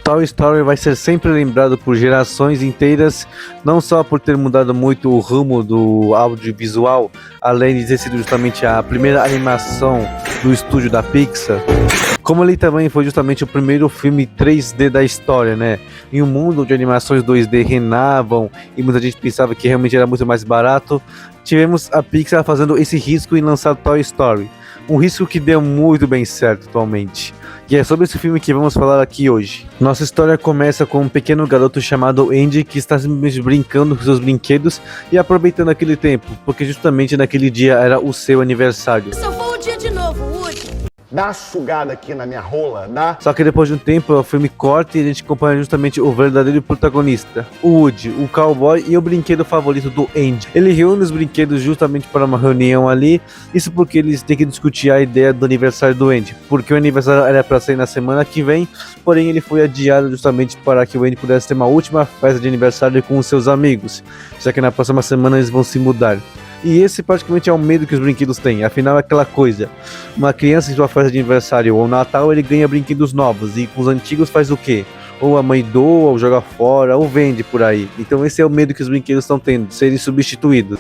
Toy Story vai ser sempre lembrado por gerações inteiras, não só por ter mudado muito o rumo do audiovisual, além de ter sido justamente a primeira animação do estúdio da Pixar, como ele também foi justamente o primeiro filme 3D da história, né? Em um mundo onde animações 2D reinavam e muita gente pensava que realmente era muito mais barato, tivemos a Pixar fazendo esse risco em lançar Toy Story. Um risco que deu muito bem certo atualmente. E é sobre esse filme que vamos falar aqui hoje. Nossa história começa com um pequeno garoto chamado Andy que está simplesmente brincando com seus brinquedos e aproveitando aquele tempo, porque justamente naquele dia era o seu aniversário. Só foi o dia de novo, Woody. Dá uma sugada aqui na minha rola, dá? Só que depois de um tempo o filme corta e a gente acompanha justamente o verdadeiro protagonista, o Woody, o cowboy e o brinquedo favorito do Andy. Ele reúne os brinquedos justamente para uma reunião ali, isso porque eles têm que discutir a ideia do aniversário do Andy, porque o aniversário era para ser na semana que vem, porém ele foi adiado justamente para que o Andy pudesse ter uma última festa de aniversário com os seus amigos, já que na próxima semana eles vão se mudar. E esse praticamente é o medo que os brinquedos têm, afinal é aquela coisa, uma criança em sua festa de aniversário ou Natal ele ganha brinquedos novos e com os antigos faz o quê? Ou a mãe doa, ou joga fora, ou vende por aí. Então esse é o medo que os brinquedos estão tendo, de serem substituídos.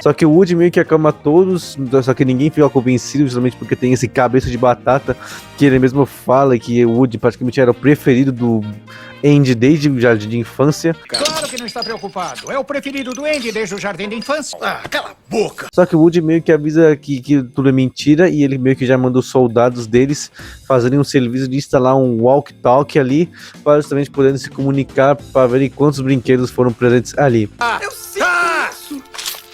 Só que o Woody meio que acalma todos, só que ninguém fica convencido justamente porque tem esse cabeça de batata que ele mesmo fala que o Woody praticamente era o preferido do Andy desde o jardim de infância. Claro que não está preocupado. É o preferido do Andy desde o jardim de infância. Ah, cala a boca! Só que o Woody meio que avisa que tudo é mentira e ele meio que já manda os soldados deles fazerem um serviço de instalar um walkie-talkie ali para justamente poderem se comunicar para verem quantos brinquedos foram presentes ali. Eu sei isso!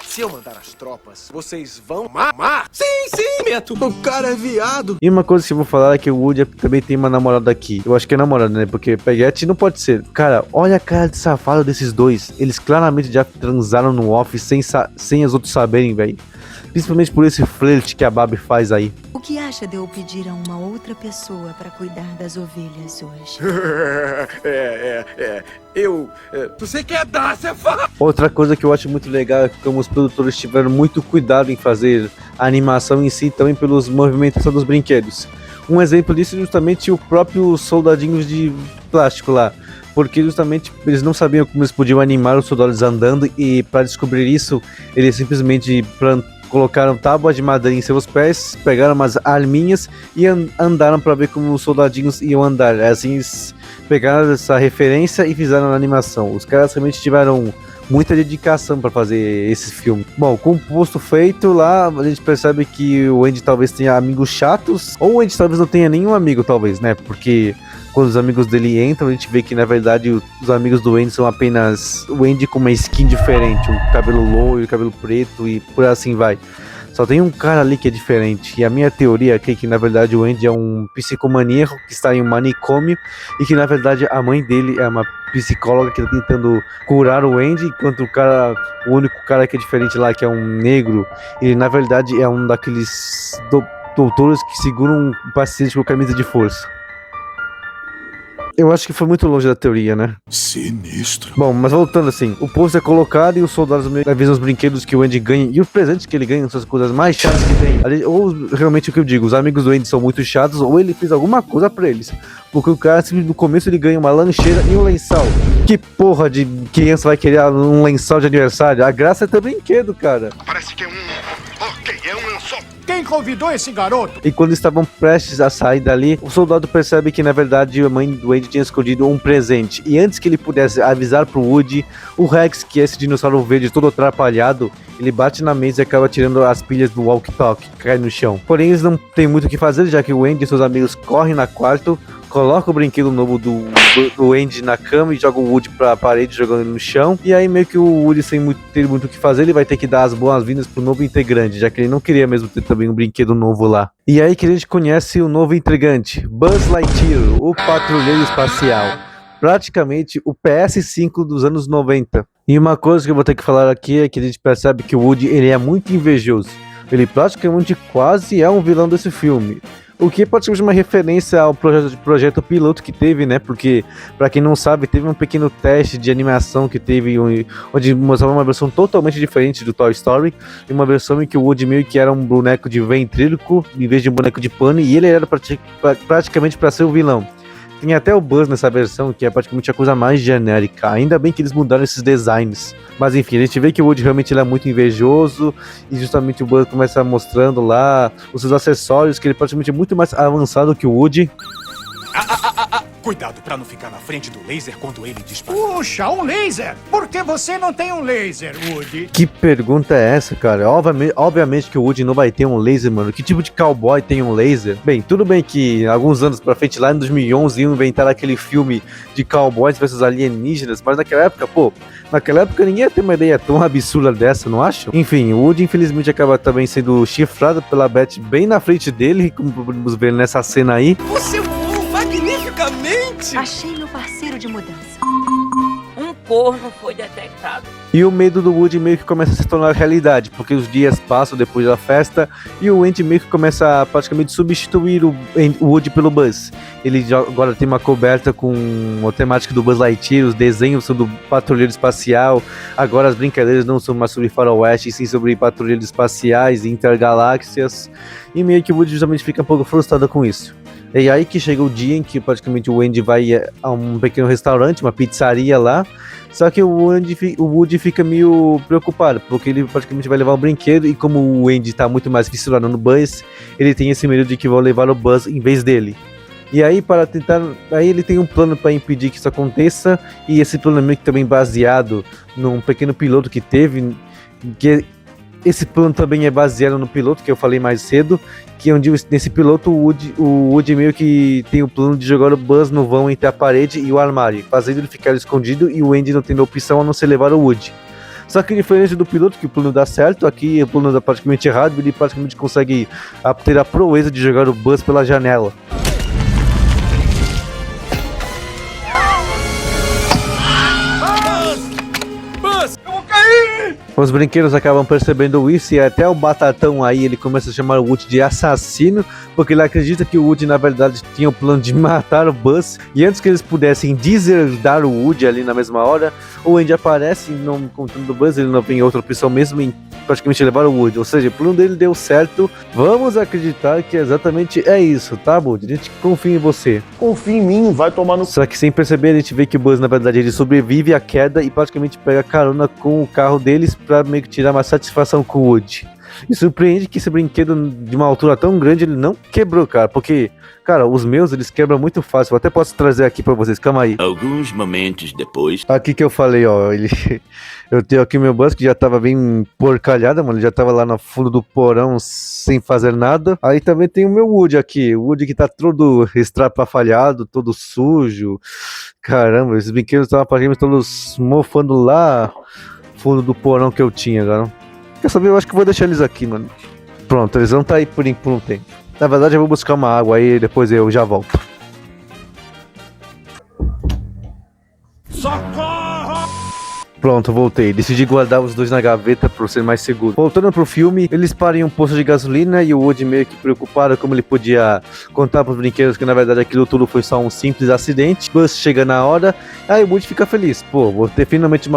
Se eu mandar as tropas, vocês vão mamar? Sim, meto! O cara é viado! E uma coisa que eu vou falar é que o Woody também tem uma namorada aqui. Eu acho que é namorada, né? Porque peguete não pode ser. Cara, olha a cara de safado desses dois. Eles claramente já transaram no off sem os outros saberem, velho. Principalmente por esse flerte que a Babi faz aí. O que acha de eu pedir a uma outra pessoa para cuidar das ovelhas hoje? Você quer dar, você fala! Outra coisa que eu acho muito legal é que como os produtores tiveram muito cuidado em fazer a animação em si, também pelos movimentação dos brinquedos. Um exemplo disso é justamente o próprio soldadinhos de plástico lá. Porque justamente eles não sabiam como eles podiam animar os soldados andando e para descobrir isso, eles simplesmente colocaram tábuas de madeira em seus pés, pegaram umas arminhas e andaram para ver como os soldadinhos iam andar. Assim eles pegaram essa referência e fizeram a animação. Os caras realmente tiveram muita dedicação para fazer esse filme. Bom, com o posto feito lá, a gente percebe que o Andy talvez tenha amigos chatos, ou o Andy talvez não tenha nenhum amigo, talvez, né? Porque quando os amigos dele entram, a gente vê que na verdade os amigos do Andy são apenas o Andy com uma skin diferente, um cabelo loiro, cabelo preto e por assim vai. Só tem um cara ali que é diferente. E a minha teoria é que na verdade o Andy é um psicomaníaco que está em um manicômio e que na verdade a mãe dele é uma psicóloga que está tentando curar o Andy, enquanto o único cara que é diferente lá, que é um negro, ele na verdade é um daqueles doutores que seguram um paciente com camisa de força. Eu acho que foi muito longe da teoria, né? Sinistro. Bom, mas voltando assim, o posto é colocado e os soldados avisam os brinquedos que o Andy ganha e os presentes que ele ganha são as coisas mais chatas que tem. Ou realmente o que eu digo, os amigos do Andy são muito chatos ou ele fez alguma coisa pra eles. Porque o cara, no começo, ele ganha uma lancheira e um lençol. Que porra de criança vai querer um lençol de aniversário? A graça é ter brinquedo, cara. Parece que é um... Ok, é um lençol. Quem convidou esse garoto? E quando estavam prestes a sair dali, o soldado percebe que na verdade a mãe do Andy tinha escondido um presente. E antes que ele pudesse avisar pro Woody, o Rex, que é esse dinossauro verde todo atrapalhado, ele bate na mesa e acaba tirando as pilhas do walkie-talkie, que cai no chão. Porém eles não têm muito o que fazer, já que o Andy e seus amigos correm na quarto, colocam o brinquedo novo do Andy na cama e jogam o Woody pra parede, jogando ele no chão. E aí meio que o Woody, sem ter muito o que fazer, ele vai ter que dar as boas-vindas pro novo integrante, já que ele não queria mesmo ter também um brinquedo novo lá. E aí que a gente conhece o novo integrante, Buzz Lightyear, o patrulheiro espacial. Praticamente o PS5 dos anos 90. E uma coisa que eu vou ter que falar aqui é que a gente percebe que o Woody ele é muito invejoso. Ele praticamente quase é um vilão desse filme. O que pode ser uma referência ao projeto piloto que teve, né? Porque, pra quem não sabe, teve um pequeno teste de animação que teve, onde mostrava uma versão totalmente diferente do Toy Story, e uma versão em que o Woody meio que era um boneco de ventríloco, em vez de um boneco de pano, e ele era praticamente pra ser o vilão. Tem até o Buzz nessa versão, que é praticamente a coisa mais genérica. Ainda bem que eles mudaram esses designs. Mas enfim, a gente vê que o Woody realmente ele é muito invejoso, e justamente o Buzz começa mostrando lá os seus acessórios, que ele é praticamente muito mais avançado que o Woody. Cuidado pra não ficar na frente do laser quando ele dispara. Puxa, um laser! Por que você não tem um laser, Woody? Que pergunta é essa, cara? Obviamente que o Woody não vai ter um laser, mano. Que tipo de cowboy tem um laser? Bem, tudo bem que alguns anos pra frente, lá em 2011, iam inventar aquele filme de cowboys versus alienígenas, mas naquela época, naquela época ninguém ia ter uma ideia tão absurda dessa, não acho? Enfim, o Woody infelizmente acaba também sendo chifrado pela Beth bem na frente dele, como podemos ver nessa cena aí. Você voou magnificamente! Achei meu parceiro de mudança. Um corno foi detectado. E o medo do Woody meio que começa a se tornar realidade, porque os dias passam depois da festa e o Andy meio que começa a praticamente substituir o Woody pelo Buzz. Ele agora tem uma coberta com a temática do Buzz Lightyear, os desenhos são do patrulheiro espacial, agora as brincadeiras não são mais sobre faroeste, e sim sobre patrulheiros espaciais e intergaláxias, e meio que o Woody justamente fica um pouco frustrado com isso. E aí que chega o dia em que praticamente o Andy vai a um pequeno restaurante, uma pizzaria lá, só que o Woody fica meio preocupado, porque ele praticamente vai levar o brinquedo, e como o Andy tá muito mais fissurado no Buzz, ele tem esse medo de que vão levar o Buzz em vez dele. E aí aí ele tem um plano para impedir que isso aconteça, e esse plano é meio que também baseado num pequeno piloto que teve, esse plano também é baseado no piloto que eu falei mais cedo, que onde nesse piloto o Woody meio que tem o plano de jogar o Buzz no vão entre a parede e o armário, fazendo ele ficar escondido e o Andy não tendo opção a não ser levar o Woody. Só que diferente do piloto, que o plano dá certo, aqui o plano dá praticamente errado, ele praticamente consegue ter a proeza de jogar o Buzz pela janela. Os brinquedos acabam percebendo isso e até o Batatão aí, ele começa a chamar o Woody de assassino, porque ele acredita que o Woody na verdade tinha o plano de matar o Buzz, e antes que eles pudessem deserdar o Woody ali na mesma hora, o Andy aparece, não contando do Buzz, ele não tem outra opção mesmo em praticamente levar o Woody, ou seja, o plano dele deu certo. Vamos acreditar que exatamente é isso, tá, Woody? A gente confia em você. Confia em mim, vai tomar no... Só que sem perceber, a gente vê que o Buzz na verdade ele sobrevive à queda e praticamente pega carona com o carro deles pra meio que tirar uma satisfação com o Woody. E surpreende que esse brinquedo de uma altura tão grande ele não quebrou, cara, porque, cara, os meus eles quebram muito fácil. Eu até posso trazer aqui pra vocês, calma aí. Alguns momentos depois. Aqui que eu falei, ó, eu tenho aqui meu Buzz que já tava bem porcalhado, mano, ele já tava lá no fundo do porão sem fazer nada. Aí também tem o meu Woody aqui, o Woody que tá todo estrapafalhado, todo sujo. Caramba, esses brinquedos estavam praticamente todos mofando lá fundo do porão que eu tinha, cara. Quer saber? Eu acho que vou deixar eles aqui, mano. Pronto, eles vão estar aí por um tempo. Na verdade, eu vou buscar uma água aí, depois eu já volto. Socorro! Pronto, voltei. Decidi guardar os dois na gaveta por ser mais seguro. Voltando pro filme, eles param em um posto de gasolina e o Woody meio que preocupado como ele podia contar pros brinquedos que na verdade aquilo tudo foi só um simples acidente. Buzz chega na hora, aí o Woody fica feliz. Pô, vou ter finalmente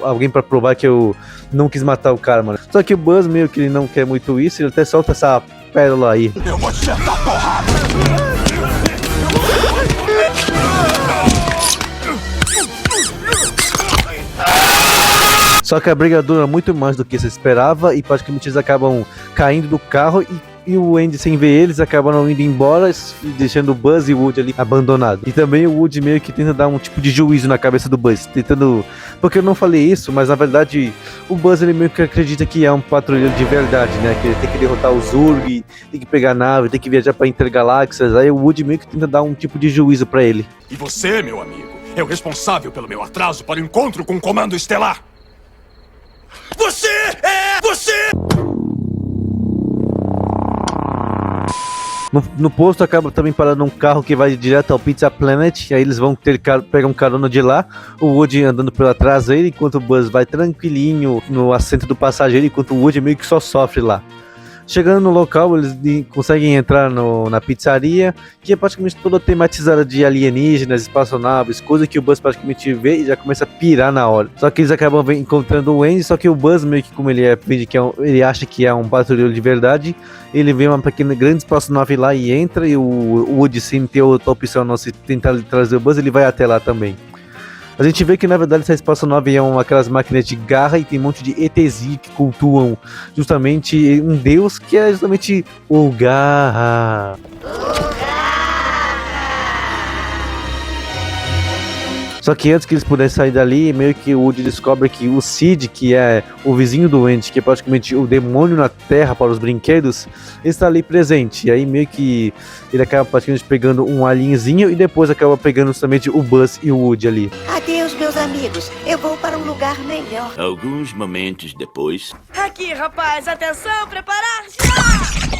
alguém pra provar que eu não quis matar o cara, mano. Só que o Buzz meio que ele não quer muito isso, ele até solta essa pérola aí. Eu vou te dar porrada! Só que a briga dura muito mais do que se esperava e praticamente eles acabam caindo do carro e o Andy, sem ver eles, acabaram indo embora, deixando o Buzz e o Woody ali abandonados. E também o Woody meio que tenta dar um tipo de juízo na cabeça do Buzz, tentando... Porque eu não falei isso, mas na verdade o Buzz ele meio que acredita que é um patrulheiro de verdade, né? Que ele tem que derrotar o Zurg, tem que pegar a nave, tem que viajar pra intergaláxias. Aí o Woody meio que tenta dar um tipo de juízo pra ele. E você, meu amigo, é o responsável pelo meu atraso para o encontro com o Comando Estelar. Você é você! No posto acaba também parando um carro que vai direto ao Pizza Planet, e aí eles vão pegar um carona de lá, o Woody andando pela traseira, enquanto o Buzz vai tranquilinho no assento do passageiro, enquanto o Woody meio que só sofre lá. Chegando no local, eles conseguem entrar na pizzaria, que é praticamente toda tematizada de alienígenas, espaçonaves, coisa que o Buzz praticamente vê e já começa a pirar na hora. Só que eles acabam encontrando o Andy, só que o Buzz, meio que como ele acha que é um patrulheiro de verdade, ele vê uma grande espaçonave lá e entra, e o Woody, sem ter outra opção não se tentar trazer o Buzz, ele vai até lá também. A gente vê que na verdade essa espaçonave é aquelas máquinas de garra e tem um monte de ETzinho que cultuam justamente um deus que é justamente o Garra. Só que antes que eles pudessem sair dali, meio que o Woody descobre que o Sid, que é o vizinho do Andy, que é praticamente o demônio na Terra para os brinquedos, está ali presente. E aí meio que ele acaba praticamente pegando um alienzinho e depois acaba pegando justamente o Buzz e o Woody ali. Adeus, meus amigos. Eu vou para um lugar melhor. Alguns momentos depois. Aqui, rapaz. Atenção, preparar já!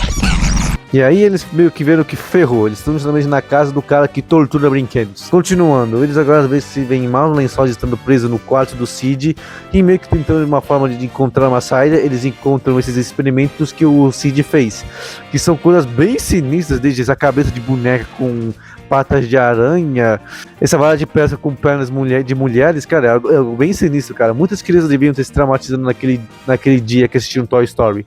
E aí eles meio que viram que ferrou, eles estão justamente na casa do cara que tortura brinquedos. Continuando, eles agora às vezes se veem em maus lençóis estando presos no quarto do Sid, e meio que tentando uma forma de encontrar uma saída, eles encontram esses experimentos que o Sid fez, que são coisas bem sinistras, desde essa cabeça de boneca com patas de aranha, essa vara de pesca com pernas de mulheres, cara, é algo bem sinistro, cara. Muitas crianças deviam ter se traumatizando naquele dia que assistiram Toy Story.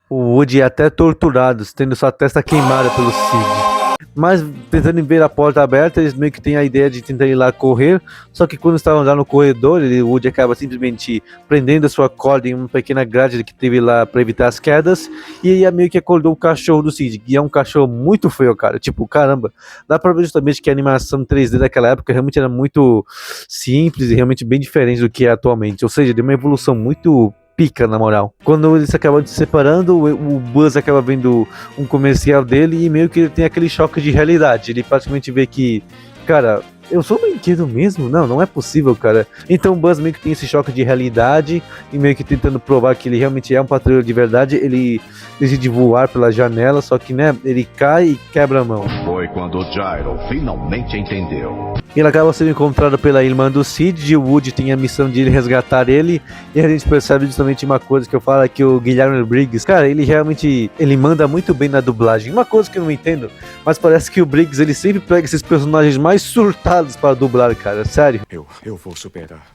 O Woody é até torturado, tendo sua testa queimada pelo Sid. Mas tentando ver a porta aberta, eles meio que têm a ideia de tentar ir lá correr. Só que quando estavam lá no corredor, o Woody acaba simplesmente prendendo a sua corda em uma pequena grade que teve lá para evitar as quedas. E aí meio que acordou o cachorro do Sid, que é um cachorro muito feio, cara. Tipo, caramba, dá pra ver justamente que a animação 3D daquela época realmente era muito simples e realmente bem diferente do que é atualmente. Ou seja, deu uma evolução muito pica, na moral. Quando eles acabam se separando, o Buzz acaba vendo um comercial dele e meio que ele tem aquele choque de realidade. Ele praticamente vê que, cara, eu sou um brinquedo mesmo? Não é possível, cara. Então o Buzz meio que tem esse choque de realidade e meio que tentando provar que ele realmente é um patrulheiro de verdade, ele decide voar pela janela, só que, né, ele cai e quebra a mão. Foi quando o Gyro finalmente entendeu. Ele acaba sendo encontrado pela irmã do Sid, e o Woody tem a missão de resgatar ele, e a gente percebe justamente uma coisa que eu falo, que o Guilherme Briggs, cara, ele manda muito bem na dublagem. Uma coisa que eu não entendo, mas parece que o Briggs, ele sempre pega esses personagens mais surtados para dublar, cara, sério. Eu vou superar.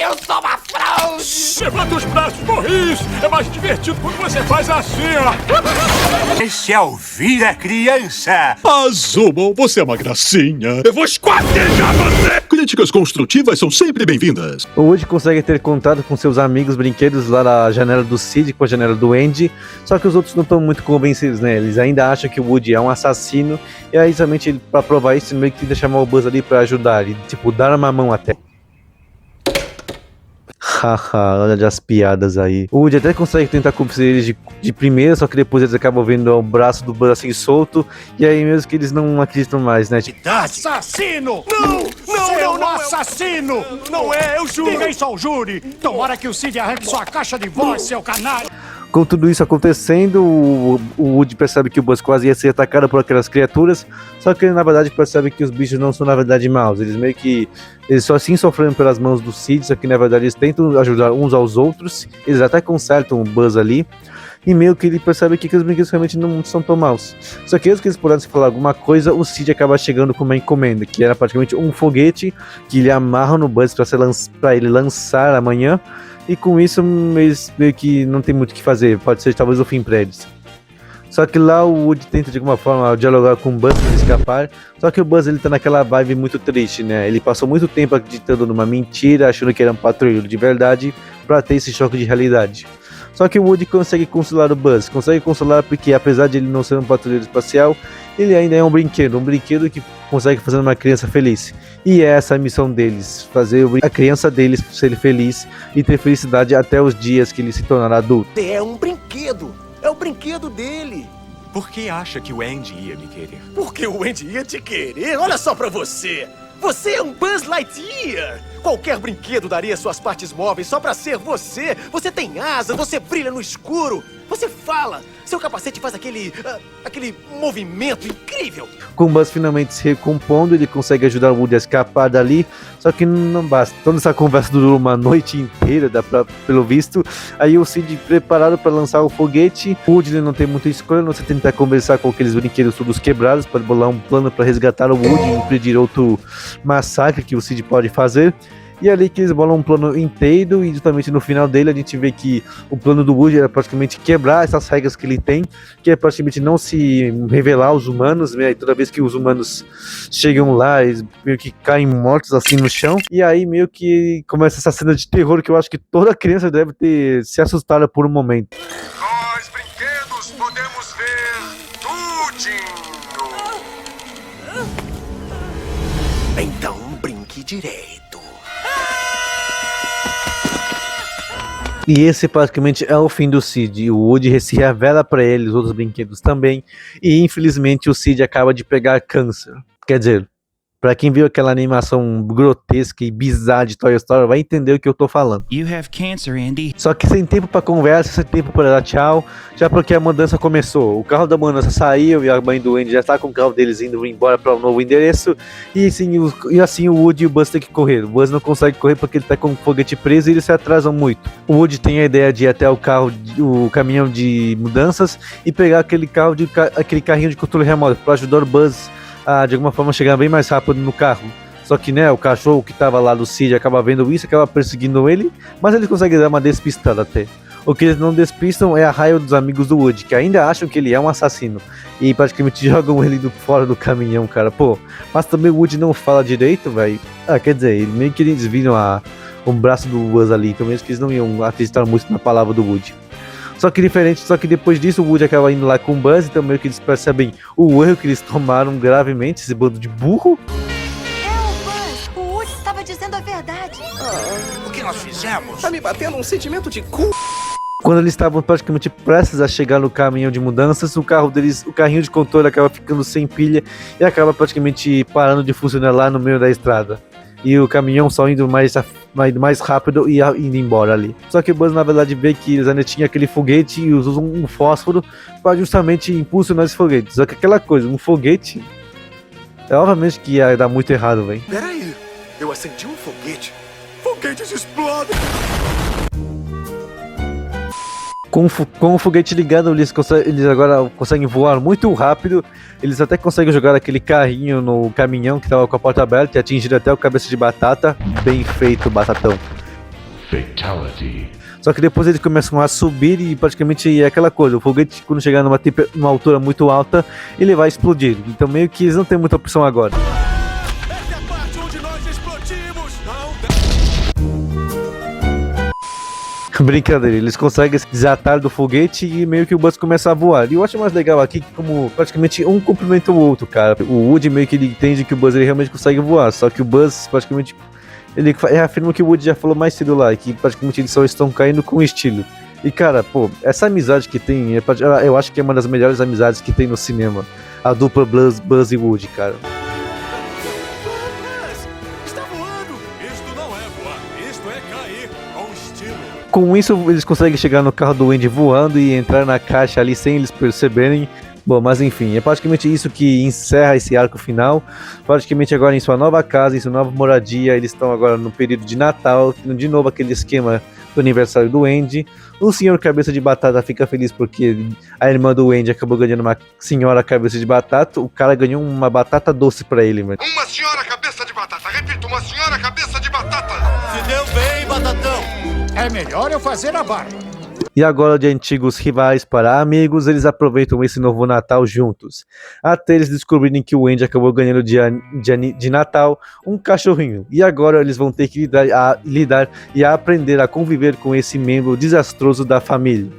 Eu sou uma fraude! Levanta os braços, Morris! É mais divertido quando você faz assim, ó! Esse é ouvir a criança. Azumon, você é uma gracinha! Eu vou esquartejar você! Críticas construtivas são sempre bem-vindas. O Woody consegue ter contato com seus amigos brinquedos lá na janela do Sid, com a janela do Andy, só que os outros não estão muito convencidos, né? Eles ainda acham que o Woody é um assassino, e aí somente pra provar isso, ele meio que tenta chamar o Buzz ali pra ajudar, e tipo, dar uma mão até. Haha, olha as piadas aí. O Woody até consegue tentar convencer eles de primeira, só que depois eles acabam vendo o braço do Buzz assim solto, e aí mesmo que eles não acreditam mais, né? Assassino! Não, assassino! Não é, eu juro! Ninguém só o jure! Tomara que o Sid arranque sua caixa de voz, seu canalha! Com tudo isso acontecendo, o Woody percebe que o Buzz quase ia ser atacado por aquelas criaturas, só que ele na verdade percebe que os bichos não são na verdade maus, eles só assim sofrendo pelas mãos do Sid, só que na verdade eles tentam ajudar uns aos outros, eles até consertam o Buzz ali, e meio que ele percebe que os brinquedos realmente não são tão maus. Só que antes que eles pudessem falar alguma coisa, o Sid acaba chegando com uma encomenda, que era praticamente um foguete que ele amarra no Buzz para ele lançar amanhã. E com isso eles meio que não tem muito o que fazer, pode ser talvez o fim pra eles. Só que lá o Woody tenta de alguma forma dialogar com o Buzz para escapar, só que o Buzz ele tá naquela vibe muito triste, né? Ele passou muito tempo acreditando numa mentira, achando que era um patrulheiro de verdade, pra ter esse choque de realidade. Só que o Woody consegue consolar o Buzz, porque apesar de ele não ser um patrulheiro espacial, ele ainda é um brinquedo que consegue fazer uma criança feliz. E é essa a missão deles, fazer a criança deles ser feliz e ter felicidade até os dias que ele se tornará adulto. É um brinquedo! É o brinquedo dele! Por que acha que o Andy ia me querer? Porque o Andy ia te querer? Olha só pra você! Você é um Buzz Lightyear! Qualquer brinquedo daria suas partes móveis só pra ser você. Você tem asa, você brilha no escuro, você fala. Seu capacete faz aquele movimento incrível. Com o Buzz finalmente se recompondo, ele consegue ajudar o Woody a escapar dali, só que não basta. Toda essa conversa durou uma noite inteira, pelo visto. Aí o Sid preparado para lançar o foguete. O Woody ele não tem muita escolha, não se tentar conversar com aqueles brinquedos todos quebrados para bolar um plano para resgatar o Woody e impedir outro massacre que o Sid pode fazer. E é ali que eles bolam um plano inteiro, e justamente no final dele a gente vê que o plano do Woody era praticamente quebrar essas regras que ele tem, que é praticamente não se revelar aos humanos, né? E toda vez que os humanos chegam lá, eles meio que caem mortos assim no chão, e aí meio que começa essa cena de terror que eu acho que toda criança deve ter se assustado por um momento. Nós, brinquedos, podemos ver tudinho. Então brinque direito. E esse praticamente é o fim do Sid. O Woody se revela pra ele, os outros brinquedos também. E infelizmente o Sid acaba de pegar câncer. Quer dizer, pra quem viu aquela animação grotesca e bizarra de Toy Story, vai entender o que eu tô falando. You have cancer, Andy. Só que sem tempo pra conversa, sem tempo pra dar tchau, já porque a mudança começou. O carro da mudança saiu e a mãe do Andy já tá com o carro deles indo embora pra um novo endereço. E assim o Woody e o Buzz tem que correr. O Buzz não consegue correr porque ele tá com o foguete preso e eles se atrasam muito. O Woody tem a ideia de ir até o caminhão de mudanças e pegar aquele carrinho de controle remoto pra ajudar o Buzz a de alguma forma chegar bem mais rápido no carro. Só que, né, o cachorro que tava lá do Sid acaba vendo isso, acaba perseguindo ele, mas eles conseguem dar uma despistada até. O que eles não despistam é a raiva dos amigos do Woody, que ainda acham que ele é um assassino, e praticamente jogam ele fora do caminhão, cara. Pô, mas também o Woody não fala direito, velho. Quer dizer, meio que eles viram um braço do Buzz ali, então mesmo que eles não iam acreditar muito na palavra do Woody. Só que depois disso o Woody acaba indo lá com o Buzz, então meio que eles percebem o erro que eles tomaram gravemente, esse bando de burro. O Buzz, o Woody estava dizendo a verdade. O que nós fizemos? Tá me batendo um sentimento de culpa. Quando eles estavam praticamente prestes a chegar no caminhão de mudanças, o carrinho de controle acaba ficando sem pilha e acaba praticamente parando de funcionar lá no meio da estrada. E o caminhão só indo mais rápido e indo embora ali. Só que o Buzz na verdade vê que eles ainda tinham aquele foguete e usam um fósforo para justamente impulsionar esse foguete. Só que aquela coisa, um foguete, obviamente que ia dar muito errado, velho. Peraí, eu acendi um foguete. Foguetes explodem. Com o foguete ligado, eles agora conseguem voar muito rápido. Eles até conseguem jogar aquele carrinho no caminhão que estava com a porta aberta e atingir até o cabeça de batata. Bem feito, batatão. Fatality. Só que depois eles começam a subir e praticamente é aquela coisa. O foguete, quando chegar numa altura muito alta, ele vai explodir. Então meio que eles não tem muita opção agora. Essa é a parte onde nós explodimos. Brincadeira, eles conseguem se desatar do foguete e meio que o Buzz começa a voar. E eu acho mais legal aqui que como praticamente um complementa o outro, cara. O Woody meio que ele entende que o Buzz ele realmente consegue voar, só que o Buzz praticamente ele afirma que o Woody já falou mais cedo lá, que praticamente eles só estão caindo com estilo. E cara, pô, essa amizade que tem, eu acho que é uma das melhores amizades que tem no cinema. A dupla Buzz e Woody, cara. Com isso, eles conseguem chegar no carro do Andy voando e entrar na caixa ali sem eles perceberem. Bom, mas enfim, é praticamente isso que encerra esse arco final. Praticamente agora em sua nova casa, em sua nova moradia, eles estão agora no período de Natal, tendo de novo aquele esquema do aniversário do Andy. O senhor Cabeça de Batata fica feliz porque a irmã do Andy acabou ganhando uma senhora Cabeça de Batata. O cara ganhou uma batata doce pra ele, mano. Uma senhora Cabeça de Batata, repito, uma senhora Cabeça de Batata. Se deu bem, batatão. É melhor eu fazer a barba. E agora, de antigos rivais para amigos, eles aproveitam esse novo Natal juntos. Até eles descobrirem que o Andy acabou ganhando de Natal um cachorrinho. E agora eles vão ter que lidar e aprender a conviver com esse membro desastroso da família.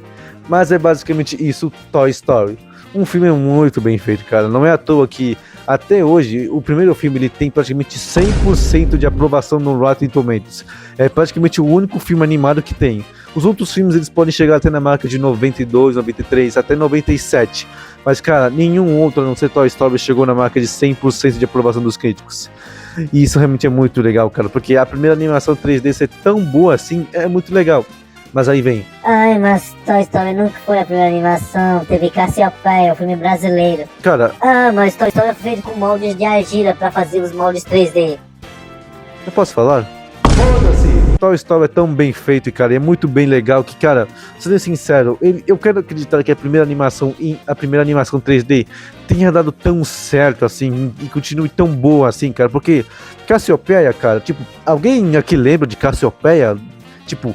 Mas é basicamente isso, Toy Story. Um filme muito bem feito, cara. Não é à toa que até hoje, o primeiro filme ele tem praticamente 100% de aprovação no Rotten Tomatoes. É praticamente o único filme animado que tem. Os outros filmes eles podem chegar até na marca de 92, 93, até 97. Mas, cara, nenhum outro, a não ser Toy Story, chegou na marca de 100% de aprovação dos críticos. E isso realmente é muito legal, cara, porque a primeira animação 3D ser tão boa assim é muito legal. Mas aí vem. Ai, mas Toy Story nunca foi a primeira animação, teve Cassiopeia, o filme brasileiro. Cara... mas Toy Story é feito com moldes de argila pra fazer os moldes 3D. Eu posso falar? Foda-se! Toy Story é tão bem feito, cara, e é muito bem legal que, cara, sendo sincero, eu quero acreditar que a primeira animação 3D tenha dado tão certo assim e continue tão boa assim, cara, porque Cassiopeia, cara, tipo, alguém aqui lembra de Cassiopeia? Tipo,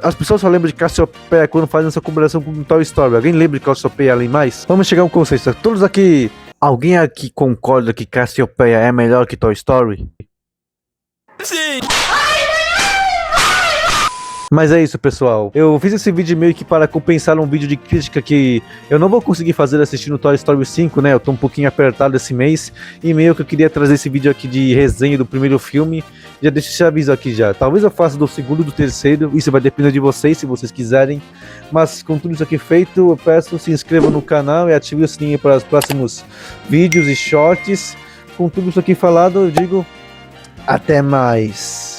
as pessoas só lembram de Cassiopeia quando fazem essa comparação com Toy Story. Alguém lembra de Cassiopeia além mais? Vamos chegar a um consenso. Todos aqui... Alguém aqui concorda que Cassiopeia é melhor que Toy Story? Sim! Mas é isso, pessoal. Eu fiz esse vídeo meio que para compensar um vídeo de crítica que eu não vou conseguir fazer assistindo Toy Story 5, né? Eu tô um pouquinho apertado esse mês. E meio que eu queria trazer esse vídeo aqui de resenha do primeiro filme. Já deixo esse aviso aqui já. Talvez eu faça do segundo e do terceiro. Isso vai depender de vocês, se vocês quiserem. Mas com tudo isso aqui feito, eu peço se inscrevam no canal e ative o sininho para os próximos vídeos e shorts. Com tudo isso aqui falado, eu digo até mais.